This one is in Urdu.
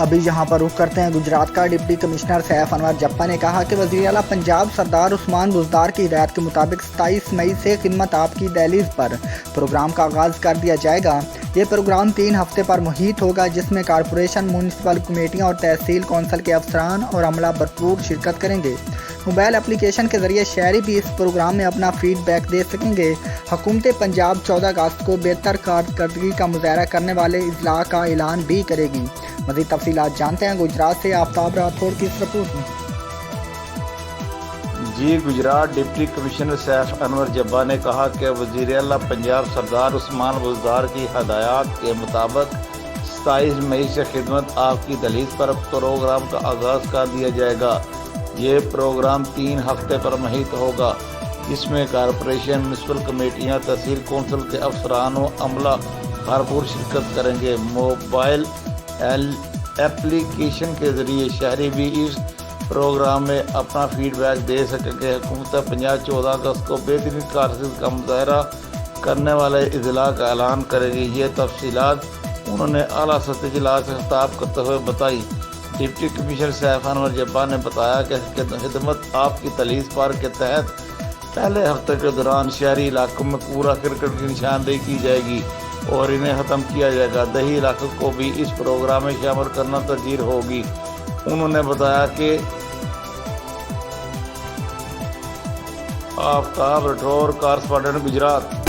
ابھی یہاں پر رخ کرتے ہیں گجرات کا۔ ڈپٹی کمشنر سیف انور جپا نے کہا کہ وزیر اعلیٰ پنجاب سردار عثمان بزدار کی ہدایت کے مطابق 27 مئی سے خدمت آپ کی دہلیز پر پروگرام کا آغاز کر دیا جائے گا۔ یہ پروگرام 3 ہفتے پر محیط ہوگا، جس میں کارپوریشن، میونسپل کمیٹیاں اور تحصیل کونسل کے افسران اور عملہ بھرپور شرکت کریں گے۔ موبائل اپلیکیشن کے ذریعے شہری بھی اس پروگرام میں اپنا فیڈ بیک دے سکیں گے۔ حکومت پنجاب 14 اگست کو بہتر کارکردگی کا مظاہرہ کرنے والے اضلاع کا اعلان بھی کرے گی۔ مزید تفصیلات جانتے ہیں گجرات سے آفتاب راٹھوڑ کی اس رپورٹ میں۔ گجرات ڈپٹی کمشنر سیف انور جبا نے کہا کہ وزیر اعلیٰ پنجاب سردار عثمان بزدار کی ہدایات کے مطابق 27 مئی سے خدمت آپ کی دہلیز پر پروگرام کا آغاز کر دیا جائے گا۔ یہ پروگرام 3 ہفتے پر محیط ہوگا، جس میں کارپوریشن، میونسپل کمیٹیاں، تحصیل کونسل کے افسران و عملہ بھرپور شرکت کریں گے۔ موبائل ایپلیکیشن کے ذریعے شہری بھی اس پروگرام میں اپنا فیڈ بیک دے سکیں گے۔ حکومت پنجاب 14 اگست کو بہترین کارکردگی کا مظاہرہ کرنے والے اضلاع کا اعلان کرے گی۔ یہ تفصیلات انہوں نے اعلیٰ سطحی اجلاس سے خطاب کرتے ہوئے بتائی۔ ڈپٹی کمشنر سیف انور جبا نے بتایا کہ خدمت آپ کی دہلیز پر کے تحت پہلے ہفتے کے دوران شہری علاقوں میں کوڑا کرکٹ کی نشاندہی کی جائے گی اور انہیں ختم کیا جائے گا۔ دیہی علاقوں کو بھی اس پروگرام میں شامل کرنا ترجیح ہوگی۔ انہوں نے بتایا کہ آفتاب راٹھوڑ، کارسپونڈنٹ گجرات۔